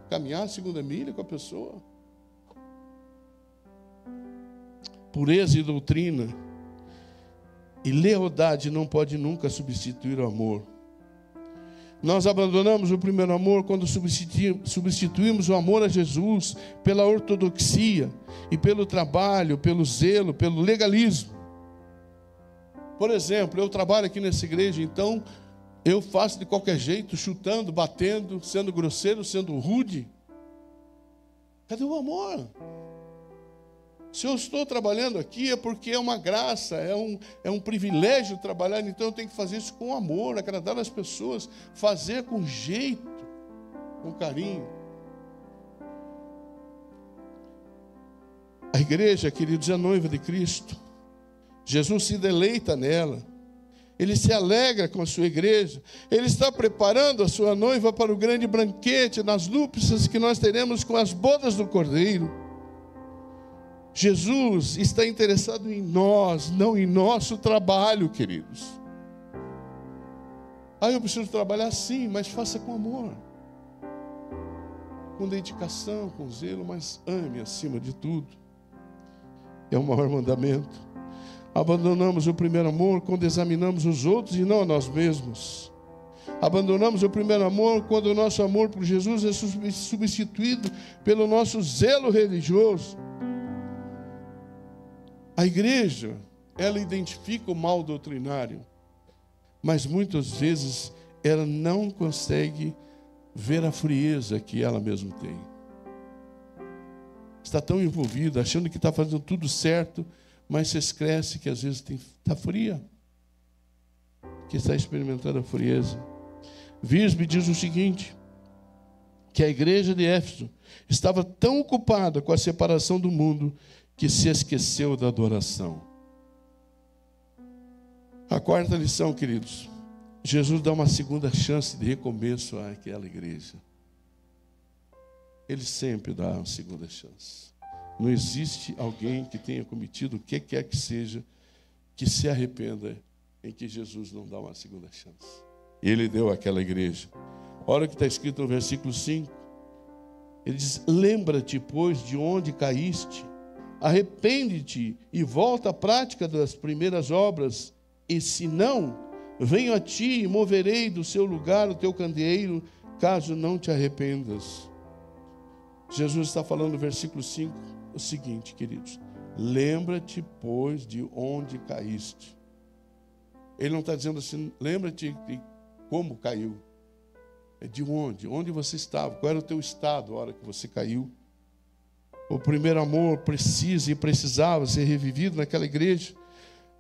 caminhar a segunda milha com a pessoa. Pureza e doutrina e lealdade não pode nunca substituir o amor. Nós abandonamos o primeiro amor quando substituímos o amor a Jesus pela ortodoxia e pelo trabalho, pelo zelo, pelo legalismo. Por exemplo, eu trabalho aqui nessa igreja, então eu faço de qualquer jeito, chutando, batendo, sendo grosseiro, sendo rude. Cadê o amor? Se eu estou trabalhando aqui é porque é uma graça, é um privilégio trabalhar, então eu tenho que fazer isso com amor, agradar as pessoas, fazer com jeito, com carinho. A igreja, queridos, é a noiva de Cristo. Jesus se deleita nela. Ele se alegra com a sua igreja. Ele está preparando a sua noiva para o grande banquete, nas núpcias que nós teremos com as bodas do Cordeiro. Jesus está interessado em nós, não em nosso trabalho, queridos. Eu preciso trabalhar sim, mas faça com amor, com dedicação, com zelo, mas ame acima de tudo. É o maior mandamento. Abandonamos o primeiro amor quando examinamos os outros e não a nós mesmos. Abandonamos o primeiro amor quando o nosso amor por Jesus é substituído pelo nosso zelo religioso. A igreja, ela identifica o mal doutrinário, mas muitas vezes ela não consegue ver a frieza que ela mesma tem. Está tão envolvida, achando que está fazendo tudo certo, mas se esquece que às vezes está fria, que está experimentando a frieza. Wiersbe diz o seguinte, que a igreja de Éfeso estava tão ocupada com a separação do mundo que se esqueceu da adoração. A quarta lição, queridos, Jesus dá uma segunda chance de recomeço àquela igreja. Ele sempre dá uma segunda chance. Não existe alguém que tenha cometido o que quer que seja, que se arrependa em que Jesus não dá uma segunda chance. Ele deu àquela igreja. Olha o que está escrito no versículo 5. Ele diz, lembra-te, pois, de onde caíste, arrepende-te e volta à prática das primeiras obras, e se não, venho a ti e moverei do seu lugar o teu candeeiro, caso não te arrependas. Jesus está falando no versículo 5 o seguinte, queridos, lembra-te, pois, de onde caíste. Ele não está dizendo assim, lembra-te de como caiu. É de onde você estava, qual era o teu estado na hora que você caiu. O primeiro amor precisa e precisava ser revivido naquela igreja.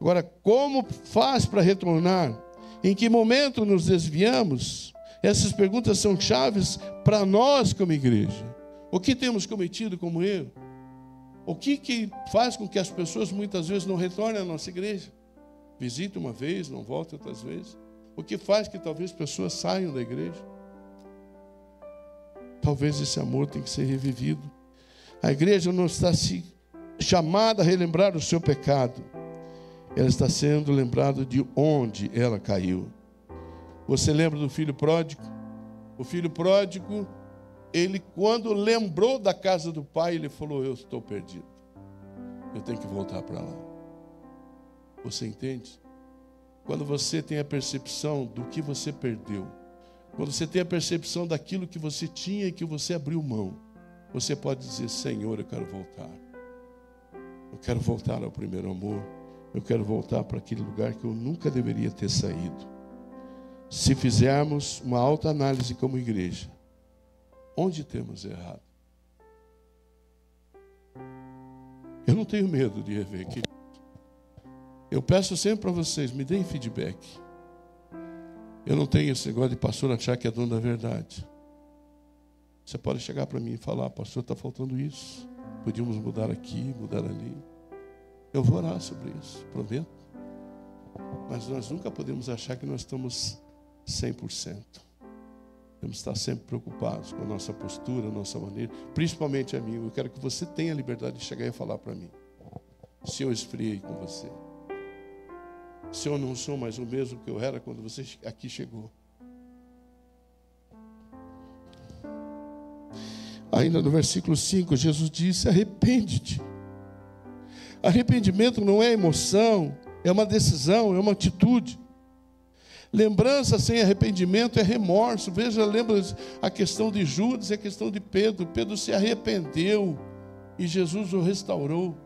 Agora, como faz para retornar? Em que momento nos desviamos? Essas perguntas são chaves para nós como igreja. O que temos cometido como erro? O que faz com que as pessoas muitas vezes não retornem à nossa igreja? Visita uma vez, não volta outras vezes. O que faz que talvez pessoas saiam da igreja? Talvez esse amor tenha que ser revivido. A igreja não está se chamada a relembrar o seu pecado. Ela está sendo lembrada de onde ela caiu. Você lembra do filho pródigo? O filho pródigo, ele quando lembrou da casa do pai, ele falou: eu estou perdido. Eu tenho que voltar para lá. Você entende? Quando você tem a percepção do que você perdeu, quando você tem a percepção daquilo que você tinha e que você abriu mão, você pode dizer: Senhor, eu quero voltar. Eu quero voltar ao primeiro amor. Eu quero voltar para aquele lugar que eu nunca deveria ter saído. Se fizermos uma autoanálise como igreja, onde temos errado? Eu não tenho medo de rever, querido. Eu peço sempre para vocês, me deem feedback. Eu não tenho esse negócio de pastor achar que é dono da verdade. Você pode chegar para mim e falar: pastor, está faltando isso. Podíamos mudar aqui, mudar ali. Eu vou orar sobre isso, prometo. Mas nós nunca podemos achar que nós estamos 100%. Temos que estar sempre preocupados com a nossa postura, a nossa maneira. Principalmente a mim. Eu quero que você tenha a liberdade de chegar e falar para mim: se eu esfriei com você, se eu não sou mais o mesmo que eu era quando você aqui chegou. Ainda no versículo 5, Jesus disse: arrepende-te. Arrependimento não é emoção, é uma decisão, é uma atitude. Lembrança sem arrependimento é remorso. Veja, lembra a questão de Judas e a questão de Pedro. Pedro se arrependeu e Jesus o restaurou.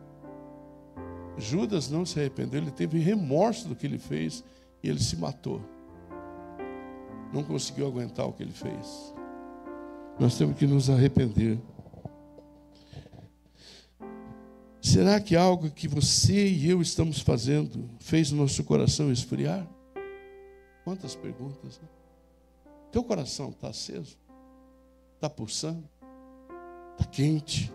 Judas não se arrependeu, ele teve remorso do que ele fez e ele se matou. Não conseguiu aguentar o que ele fez. Nós temos que nos arrepender. Será que algo que você e eu estamos fazendo fez o nosso coração esfriar? Quantas perguntas, né? Teu coração está aceso? Está pulsando? Está quente?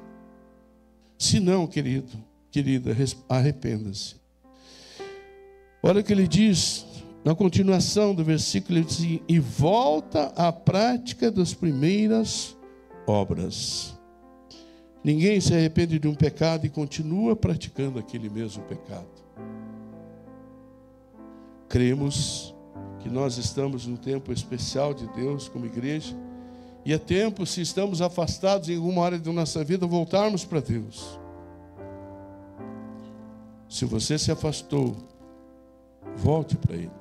Se não, querido, querida, arrependa-se. Olha o que ele diz na continuação do versículo, ele diz: e volta à prática das primeiras obras. Ninguém se arrepende de um pecado e continua praticando aquele mesmo pecado. Cremos que nós estamos num tempo especial de Deus como igreja, e é tempo, se estamos afastados em alguma área da nossa vida, voltarmos para Deus. Se você se afastou, volte para Ele.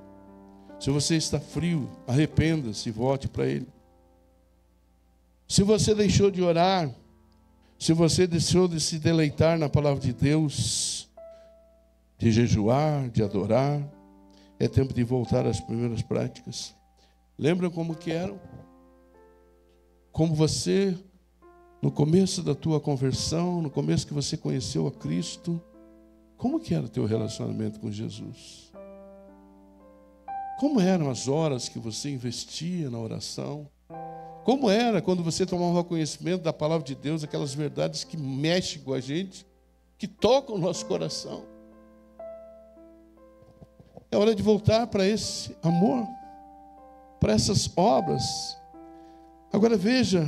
Se você está frio, arrependa-se e volte para Ele. Se você deixou de orar, se você deixou de se deleitar na palavra de Deus, de jejuar, de adorar, é tempo de voltar às primeiras práticas. Lembram como que eram? Como você, no começo da tua conversão, no começo que você conheceu a Cristo, como que era o teu relacionamento com Jesus? Como eram as horas que você investia na oração? Como era quando você tomava conhecimento da palavra de Deus, aquelas verdades que mexem com a gente, que tocam o nosso coração? É hora de voltar para esse amor, para essas obras. Agora veja,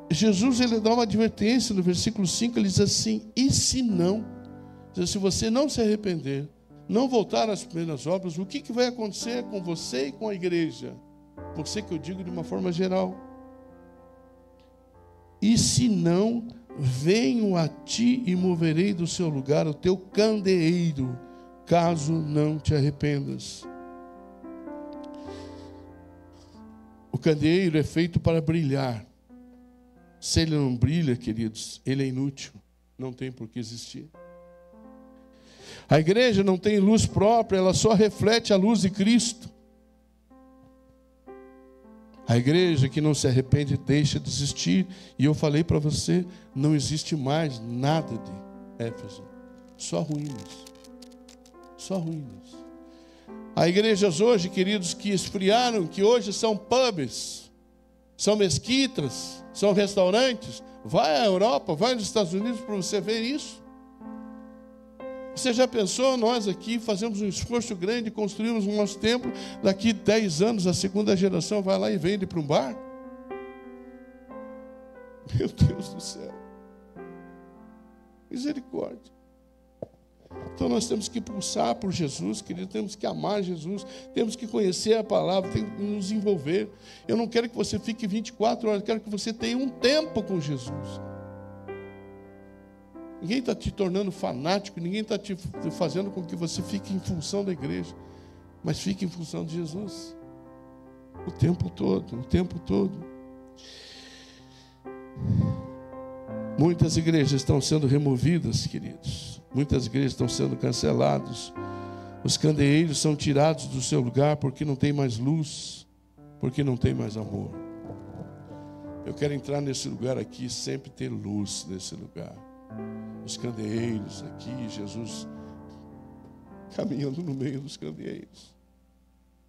Jesus ele dá uma advertência no versículo 5, ele diz assim: e se não? Se você não se arrepender, não voltar às primeiras obras, o que vai acontecer com você e com a igreja? Você que eu digo de uma forma geral. E se não, venho a ti e moverei do seu lugar o teu candeeiro, caso não te arrependas. O candeeiro é feito para brilhar. Se ele não brilha, queridos, ele é inútil, não tem por que existir. A igreja não tem luz própria, ela só reflete a luz de Cristo. A igreja que não se arrepende deixa de existir. E eu falei para você, não existe mais nada de Éfeso, só ruínas. Só ruínas. Há igrejas hoje, queridos, que esfriaram, que hoje são pubs, são mesquitas, são restaurantes. Vai à Europa, vai nos Estados Unidos para você ver isso. Você já pensou, nós aqui fazemos um esforço grande, construímos o nosso templo, daqui 10 anos a segunda geração vai lá e vende para um bar? Meu Deus do céu. Misericórdia. Então nós temos que pulsar por Jesus, querido, temos que amar Jesus, temos que conhecer a palavra, temos que nos envolver. Eu não quero que você fique 24 horas, eu quero que você tenha um tempo com Jesus. Ninguém está te tornando fanático, ninguém está te fazendo com que você fique em função da igreja, mas fique em função de Jesus. O tempo todo, o tempo todo. Muitas igrejas estão sendo removidas, queridos. Muitas igrejas estão sendo canceladas. Os candeeiros são tirados do seu lugar porque não tem mais luz, porque não tem mais amor. Eu quero entrar nesse lugar aqui, sempre ter luz nesse lugar. Os candeeiros aqui, Jesus caminhando no meio dos candeeiros.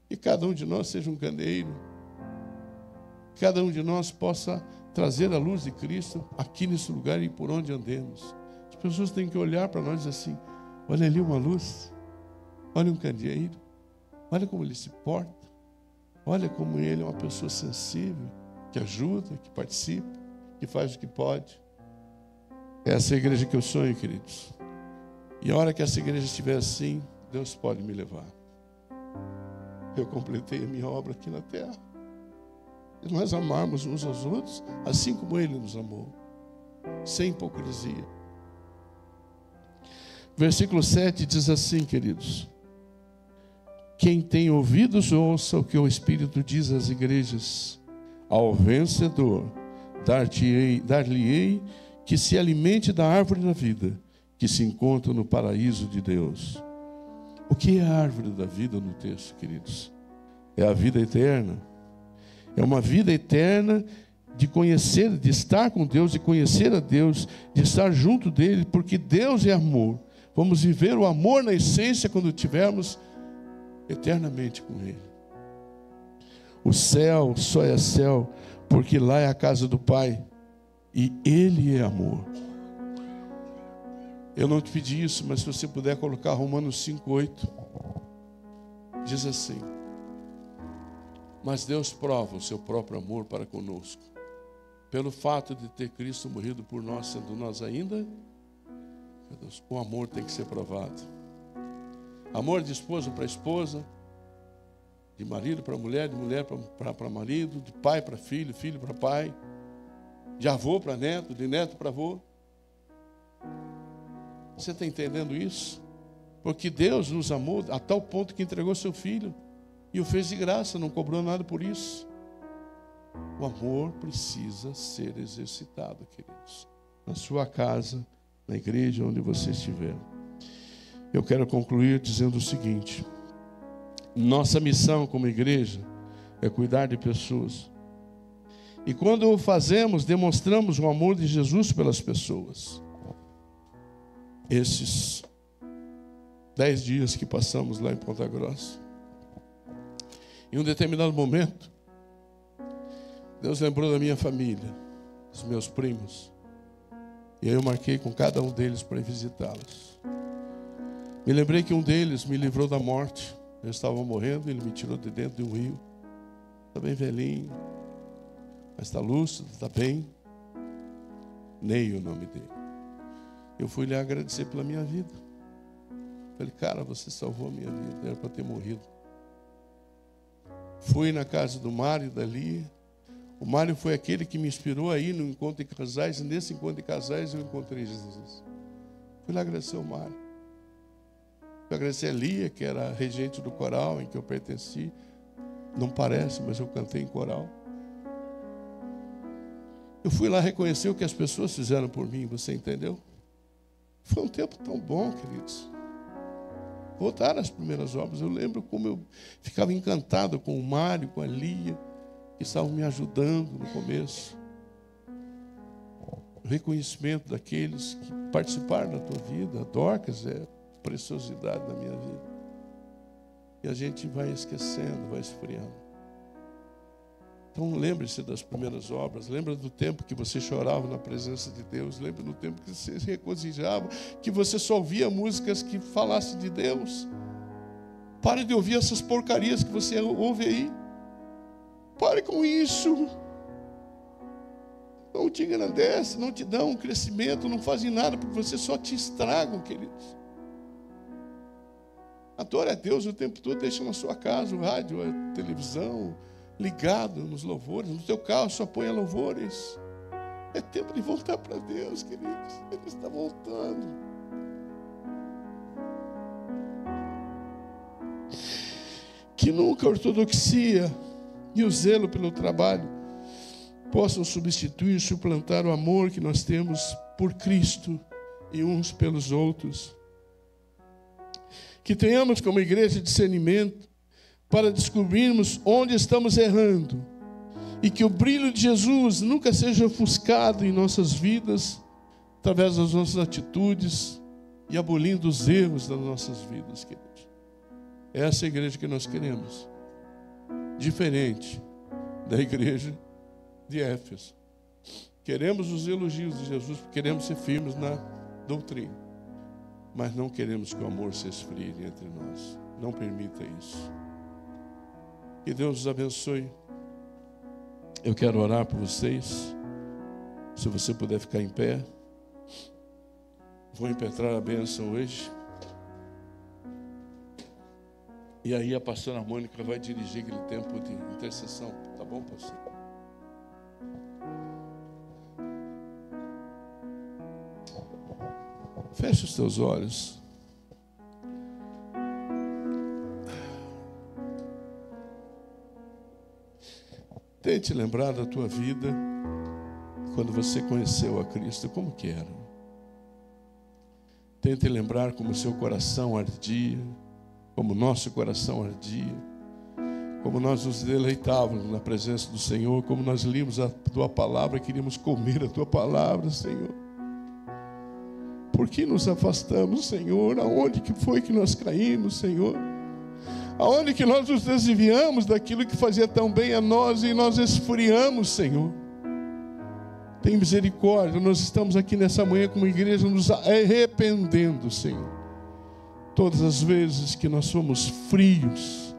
Que cada um de nós seja um candeeiro. Cada um de nós possa trazer a luz de Cristo aqui nesse lugar e por onde andemos. As pessoas têm que olhar para nós assim: olha ali uma luz, olha um candeeiro, olha como ele se porta, olha como ele é uma pessoa sensível, que ajuda, que participa, que faz o que pode. Essa é a igreja que eu sonho, queridos. E a hora que essa igreja estiver assim, Deus pode me levar. Eu completei a minha obra aqui na terra. E nós amarmos uns aos outros, assim como Ele nos amou, sem hipocrisia. Versículo 7 diz assim, queridos: quem tem ouvidos, ouça o que o Espírito diz às igrejas. Ao vencedor, dar-lhe-ei que se alimente da árvore da vida, que se encontra no paraíso de Deus. O que é a árvore da vida no texto, queridos? É a vida eterna. É uma vida eterna de conhecer, de estar com Deus, de conhecer a Deus, de estar junto dEle, porque Deus é amor. Vamos viver o amor na essência quando estivermos eternamente com Ele. O céu só é céu porque lá é a casa do Pai. E Ele é amor. Eu não te pedi isso, mas se você puder colocar Romanos 5:8, diz assim: mas Deus prova o seu próprio amor para conosco, pelo fato de ter Cristo morrido por nós, sendo nós ainda, meu Deus, o amor tem que ser provado. Amor de esposa para esposa, de marido para mulher, de mulher para marido, de pai para filho, filho para pai, de avô para neto, de neto para avô. Você está entendendo isso? Porque Deus nos amou a tal ponto que entregou seu filho e o fez de graça, não cobrou nada por isso. O amor precisa ser exercitado, queridos, na sua casa, na igreja, onde você estiver. Eu quero concluir dizendo o seguinte: nossa missão como igreja é cuidar de pessoas. E quando o fazemos, demonstramos o amor de Jesus pelas pessoas. Esses 10 dias que passamos lá em Ponta Grossa, em um determinado momento, Deus lembrou da minha família, dos meus primos. E aí eu marquei com cada um deles para ir visitá-los. Me lembrei que um deles me livrou da morte. Eu estava morrendo, ele me tirou de dentro de um rio. Está bem velhinho, mas está lúcido, está bem. Ney, o nome dele. Eu fui lhe agradecer pela minha vida. Falei: cara, você salvou a minha vida, era para ter morrido. Fui na casa do Mário dali. O Mário foi aquele que me inspirou a ir no encontro de casais, e nesse encontro de casais eu encontrei Jesus. Fui lá agradecer ao Mário. Fui agradecer a Lia, que era a regente do coral em que eu pertenci. Não parece, mas eu cantei em coral. Eu fui lá reconhecer o que as pessoas fizeram por mim, você entendeu? Foi um tempo tão bom, queridos. Voltaram as primeiras obras. Eu lembro como eu ficava encantado com o Mário, com a Lia, que estavam me ajudando no começo. O reconhecimento daqueles que participaram da tua vida. A Dorcas é preciosidade da minha vida. E a gente vai esquecendo, vai esfriando. Então lembre-se das primeiras obras, lembra do tempo que você chorava na presença de Deus, lembra do tempo que você se regozijava, que você só ouvia músicas que falassem de Deus. Pare de ouvir essas porcarias que você ouve aí. Pare com isso. Não te engrandece, não te dão um crescimento, não fazem nada, porque você só te estragam, queridos. Adore a Deus o tempo todo, deixa na sua casa o rádio, a televisão, ligado nos louvores. No teu carro só ponha louvores. É tempo de voltar para Deus, queridos. Ele está voltando. Que nunca a ortodoxia e o zelo pelo trabalho possam substituir e suplantar o amor que nós temos por Cristo e uns pelos outros. Que tenhamos como igreja discernimento para descobrirmos onde estamos errando e que o brilho de Jesus nunca seja ofuscado em nossas vidas através das nossas atitudes e abolindo os erros das nossas vidas, queridos. Essa é a igreja que nós queremos, diferente da igreja de Éfeso. Queremos os elogios de Jesus, queremos ser firmes na doutrina, mas não queremos que o amor se esfrie entre nós. Não permita isso. Que Deus os abençoe. Eu quero orar por vocês. Se você puder ficar em pé. Vou impetrar a bênção hoje. E aí a pastora Mônica vai dirigir aquele tempo de intercessão. Tá bom, pastor? Feche os teus olhos. Tente lembrar da tua vida quando você conheceu a Cristo, como que era. Tente lembrar como o seu coração ardia, como o nosso coração ardia, como nós nos deleitávamos na presença do Senhor, como nós líamos a tua palavra, queríamos comer a tua palavra, Senhor. Por que nos afastamos, Senhor? Aonde que foi que nós caímos, Senhor? Aonde que nós nos desviamos daquilo que fazia tão bem a nós e nós esfriamos, Senhor? Tem misericórdia, nós estamos aqui nessa manhã como igreja nos arrependendo, Senhor. Todas as vezes que nós fomos frios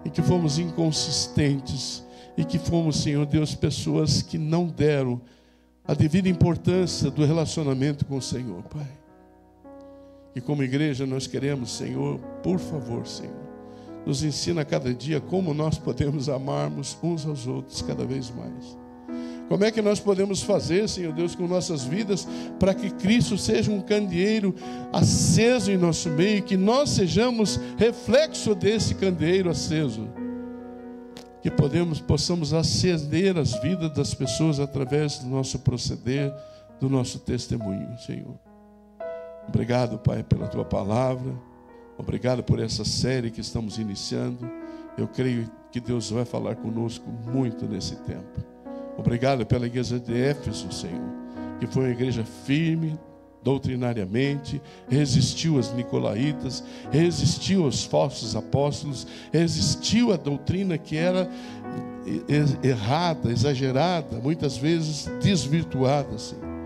e que fomos inconsistentes e que fomos, Senhor Deus, pessoas que não deram a devida importância do relacionamento com o Senhor, Pai. E como igreja nós queremos, Senhor, por favor, Senhor, nos ensina a cada dia como nós podemos amarmos uns aos outros cada vez mais. Como é que nós podemos fazer, Senhor Deus, com nossas vidas, para que Cristo seja um candeeiro aceso em nosso meio, que nós sejamos reflexo desse candeeiro aceso, que possamos acender as vidas das pessoas através do nosso proceder, do nosso testemunho, Senhor. Obrigado, Pai, pela Tua palavra. Obrigado por essa série que estamos iniciando. Eu creio que Deus vai falar conosco muito nesse tempo. Obrigado pela igreja de Éfeso, Senhor, que foi uma igreja firme, doutrinariamente, resistiu aos nicolaítas, resistiu aos falsos apóstolos, resistiu à doutrina que era errada, exagerada, muitas vezes desvirtuada, Senhor.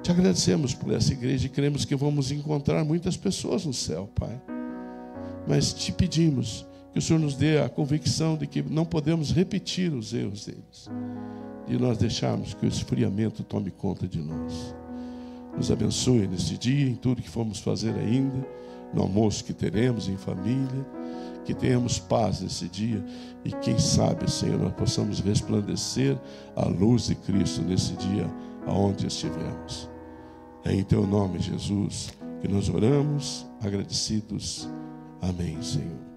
Te agradecemos por essa igreja e cremos que vamos encontrar muitas pessoas no céu, Pai. Mas te pedimos que o Senhor nos dê a convicção de que não podemos repetir os erros deles, de nós deixarmos que o esfriamento tome conta de nós. Nos abençoe nesse dia, em tudo que formos fazer ainda, no almoço que teremos em família, que tenhamos paz nesse dia e quem sabe, Senhor, nós possamos resplandecer a luz de Cristo nesse dia aonde estivermos. É em Teu nome, Jesus, que nós oramos, agradecidos. Amém, Senhor.